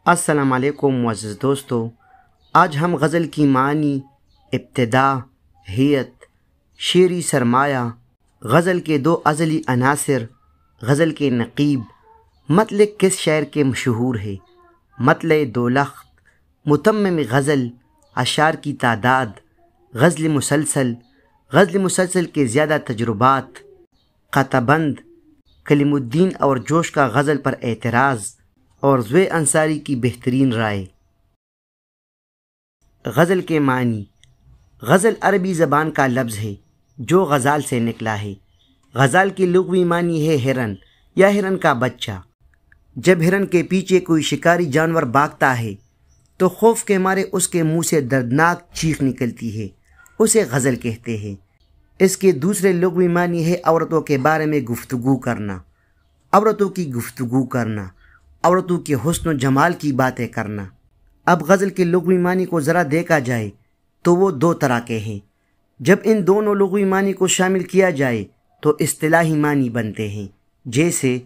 السلام علیکم معزز دوستو، آج ہم غزل کی معنی، ابتدا، حیت، شعری سرمایہ، غزل کے دو ازلی عناصر، غزل کے نقیب، مطلع کس شاعر کے مشہور ہے، مطلع دولخت، متمم غزل، اشعار کی تعداد، غزل مسلسل کے زیادہ تجربات، قطع بند، کلیم الدین اور جوش کا غزل پر اعتراض اور زوے انصاری کی بہترین رائے۔ غزل کے معنی۔ غزل عربی زبان کا لفظ ہے جو غزال سے نکلا ہے۔ غزال کی لغوی معنی ہے ہرن یا ہرن کا بچہ۔ جب ہرن کے پیچھے کوئی شکاری جانور بھاگتا ہے تو خوف کے مارے اس کے منہ سے دردناک چیخ نکلتی ہے، اسے غزل کہتے ہیں۔ اس کے دوسرے لغوی معنی ہے عورتوں کے بارے میں گفتگو کرنا، عورتوں کی گفتگو کرنا، عورتوں کے حسن و جمال کی باتیں کرنا۔ اب غزل کے لغوی معنی کو ذرا دیکھا جائے تو وہ دو طرح کے ہیں۔ جب ان دونوں لغوی معنی کو شامل کیا جائے تو اصطلاحی معنی بنتے ہیں، جیسے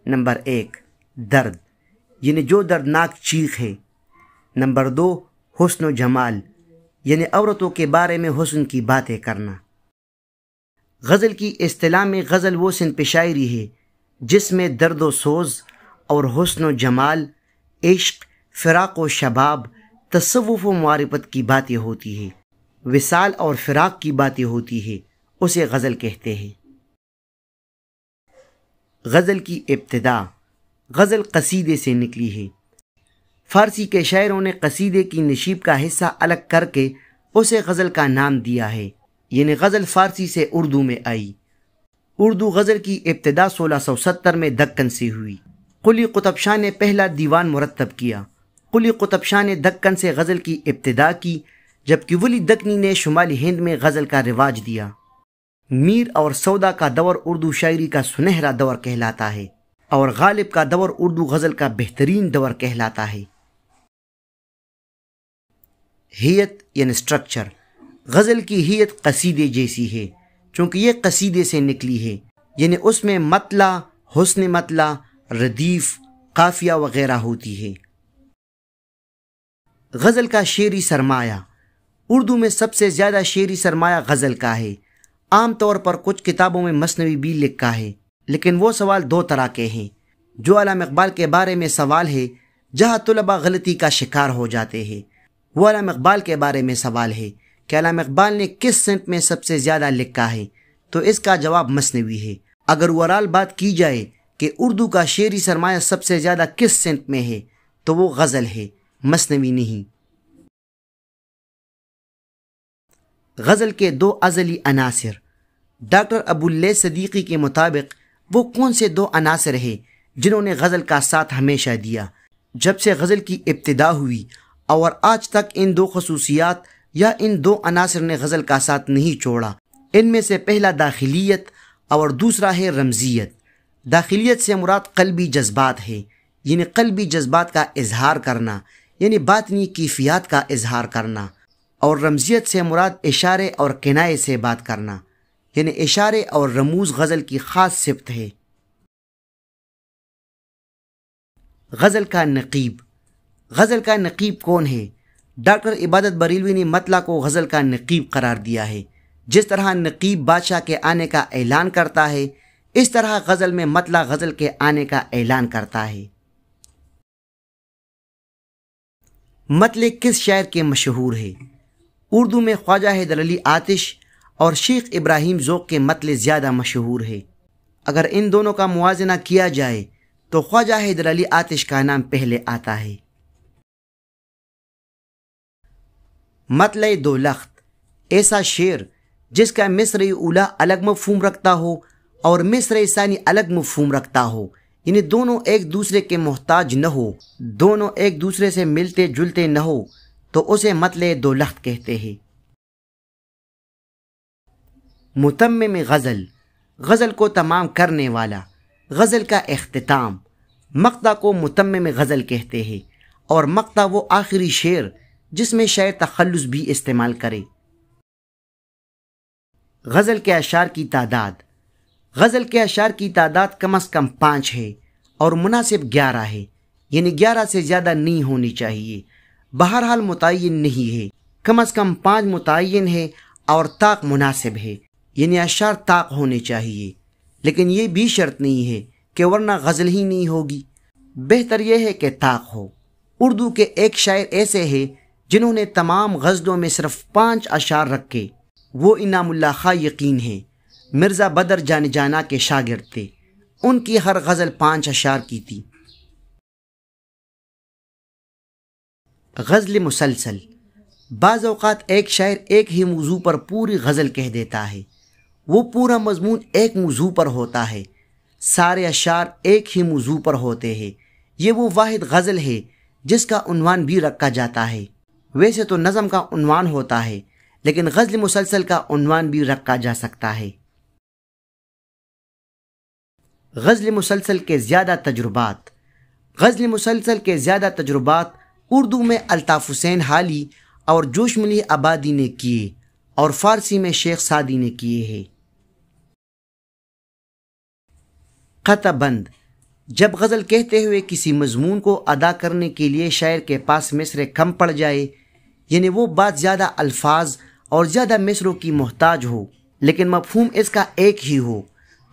نمبر 1 درد، یعنی جو دردناک چیخ ہے۔ نمبر 2 حسن و جمال، یعنی عورتوں کے بارے میں حسن کی باتیں کرنا۔ غزل کی اصطلاح میں غزل وہ صنف شاعری ہے جس میں درد و سوز اور حسن و جمال، عشق، فراق و شباب، تصوف و معرفت کی باتیں ہوتی ہیں، وصال اور فراق کی باتیں ہوتی ہیں، اسے غزل کہتے ہیں۔ غزل کی ابتدا۔ غزل قصیدے سے نکلی ہے۔ فارسی کے شاعروں نے قصیدے کی نشیب کا حصہ الگ کر کے اسے غزل کا نام دیا ہے، یعنی غزل فارسی سے اردو میں آئی۔ اردو غزل کی ابتدا 1670 میں دکن سے ہوئی۔ قلی قطب شاہ نے پہلا دیوان مرتب کیا۔ قلی قطب شاہ نے دکن سے غزل کی ابتدا کی، جبکہ ولی دکنی نے شمالی ہند میں غزل کا رواج دیا۔ میر اور سودا کا دور اردو شاعری کا سنہرا دور کہلاتا ہے، اور غالب کا دور اردو غزل کا بہترین دور کہلاتا ہے۔ حیت یعنی سٹرکچر۔ غزل کی حیت قصیدے جیسی ہے، چونکہ یہ قصیدے سے نکلی ہے، یعنی اس میں مطلع، حسن مطلع، ردیف، قافیہ وغیرہ ہوتی ہے۔ غزل کا شعری سرمایہ۔ اردو میں سب سے زیادہ شعری سرمایہ غزل کا ہے۔ عام طور پر کچھ کتابوں میں مثنوی بھی لکھا ہے، لیکن وہ سوال دو طرح کے ہیں۔ جو علامہ اقبال کے بارے میں سوال ہے، جہاں طلباء غلطی کا شکار ہو جاتے ہیں، وہ علامہ اقبال کے بارے میں سوال ہے کہ علامہ اقبال نے کس صنف میں سب سے زیادہ لکھا ہے، تو اس کا جواب مثنوی ہے۔ اگر اوورال بات کی جائے کہ اردو کا شعری سرمایہ سب سے زیادہ کس صنف میں ہے، تو وہ غزل ہے، مثنوی نہیں۔ غزل کے دو ازلی عناصر۔ ڈاکٹر ابواللیث صدیقی کے مطابق وہ کون سے دو عناصر ہیں جنہوں نے غزل کا ساتھ ہمیشہ دیا جب سے غزل کی ابتدا ہوئی، اور آج تک ان دو خصوصیات یا ان دو عناصر نے غزل کا ساتھ نہیں چھوڑا۔ ان میں سے پہلا داخلیت اور دوسرا ہے رمزیت۔ داخلیت سے مراد قلبی جذبات ہے، یعنی قلبی جذبات کا اظہار کرنا، یعنی باطنی کیفیات کا اظہار کرنا، اور رمزیت سے مراد اشارے اور کنایے سے بات کرنا، یعنی اشارے اور رموز غزل کی خاص صفت ہے۔ غزل کا نقیب۔ غزل کا نقیب کون ہے؟ ڈاکٹر عبادت بریلوی نے مطلع کو غزل کا نقیب قرار دیا ہے۔ جس طرح نقیب بادشاہ کے آنے کا اعلان کرتا ہے، اس طرح غزل میں مطلع غزل کے آنے کا اعلان کرتا ہے۔ مطلع کس شاعر کے مشہور ہے؟ اردو میں خواجہ حیدر علی آتش اور شیخ ابراہیم ذوق کے مطلع زیادہ مشہور ہے۔ اگر ان دونوں کا موازنہ کیا جائے تو خواجہ حیدر علی آتش کا نام پہلے آتا ہے۔ مطلع دولخت، ایسا شعر جس کا مصرع اولیٰ الگ مفہوم رکھتا ہو اور مصرع ثانی الگ مفہوم رکھتا ہو، یعنی دونوں ایک دوسرے کے محتاج نہ ہو، دونوں ایک دوسرے سے ملتے جلتے نہ ہو، تو اسے مطلع دولخت کہتے ہیں۔ متمم غزل، غزل کو تمام کرنے والا، غزل کا اختتام۔ مقطع کو متمم غزل کہتے ہیں، اور مقطع وہ آخری شعر جس میں شاعر تخلص بھی استعمال کرے۔ غزل کے اشعار کی تعداد۔ غزل کے اشعار کی تعداد کم از کم 5 ہے اور مناسب 11 ہے۔ یعنی 11 سے زیادہ نہیں ہونی چاہیے۔ بہرحال متعین نہیں ہے، کم از کم 5 متعین ہے اور طاق مناسب ہے، یعنی اشعار طاق ہونے چاہیے، لیکن یہ بھی شرط نہیں ہے کہ ورنہ غزل ہی نہیں ہوگی۔ بہتر یہ ہے کہ طاق ہو۔ اردو کے ایک شاعر ایسے ہیں جنہوں نے تمام غزلوں میں صرف 5 اشعار رکھے، وہ انعام اللہ خاں یقین ہے، مرزا بدر جان جانا کے شاگرد تھے، ان کی ہر غزل 5 اشعار کی تھی۔ غزل مسلسل، بعض اوقات ایک شاعر ایک ہی موضوع پر پوری غزل کہہ دیتا ہے، وہ پورا مضمون ایک موضوع پر ہوتا ہے، سارے اشعار ایک ہی موضوع پر ہوتے ہیں، یہ وہ واحد غزل ہے جس کا عنوان بھی رکھا جاتا ہے۔ ویسے تو نظم کا عنوان ہوتا ہے، لیکن غزل مسلسل کا عنوان بھی رکھا جا سکتا ہے۔ غزل مسلسل کے زیادہ تجربات، غزل مسلسل کے زیادہ تجربات اردو میں الطاف حسین حالی اور جوش ملی آبادی نے کیے اور فارسی میں شیخ سعدی نے کیے ہیں۔ قطع بند، جب غزل کہتے ہوئے کسی مضمون کو ادا کرنے کے لیے شاعر کے پاس مصرع کم پڑ جائے، یعنی وہ بات زیادہ الفاظ اور زیادہ مصروں کی محتاج ہو لیکن مفہوم اس کا ایک ہی ہو،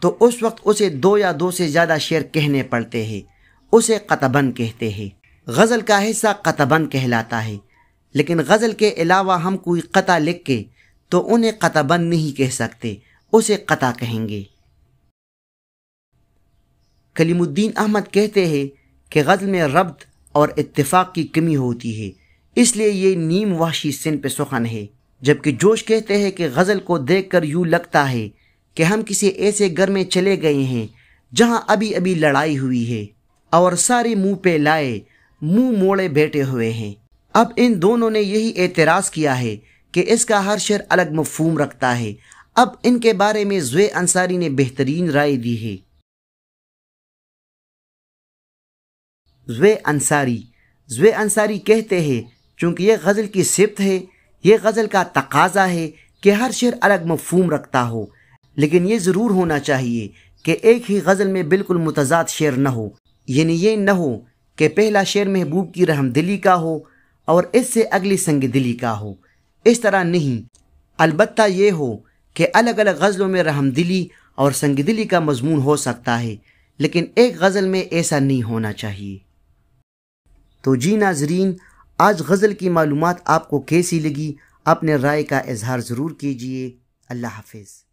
تو اس وقت اسے 2 یا 2 سے زیادہ شعر کہنے پڑتے ہیں، اسے قطع بند کہتے ہیں۔ غزل کا حصہ قطع بند کہلاتا ہے، لیکن غزل کے علاوہ ہم کوئی قطع لکھ کے تو انہیں قطع بند نہیں کہہ سکتے، اسے قطع کہیں گے۔ کلیم الدین احمد کہتے ہیں کہ غزل میں ربط اور اتفاق کی کمی ہوتی ہے، اس لیے یہ نیم وحشی سن پہ سخن ہے، جبکہ جوش کہتے ہیں کہ غزل کو دیکھ کر یوں لگتا ہے کہ ہم کسی ایسے گھر میں چلے گئے ہیں جہاں ابھی ابھی لڑائی ہوئی ہے اور سارے منہ پہ لائے منہ موڑے بیٹھے ہوئے ہیں۔ اب ان دونوں نے یہی اعتراض کیا ہے کہ اس کا ہر شعر الگ مفہوم رکھتا ہے۔ اب ان کے بارے میں زوے انصاری نے بہترین رائے دی ہے۔ زوے انصاری کہتے ہیں چونکہ یہ غزل کی صفت ہے، یہ غزل کا تقاضا ہے کہ ہر شعر الگ مفہوم رکھتا ہو، لیکن یہ ضرور ہونا چاہیے کہ ایک ہی غزل میں بالکل متضاد شعر نہ ہو، یعنی یہ نہ ہو کہ پہلا شعر محبوب کی رحم دلی کا ہو اور اس سے اگلی سنگ دلی کا ہو، اس طرح نہیں، البتہ یہ ہو کہ الگ الگ غزلوں میں رحم دلی اور سنگ دلی کا مضمون ہو سکتا ہے، لیکن ایک غزل میں ایسا نہیں ہونا چاہیے۔ تو جی ناظرین، آج غزل کی معلومات آپ کو کیسی لگی؟ اپنے رائے کا اظہار ضرور کیجیے۔ اللہ حافظ۔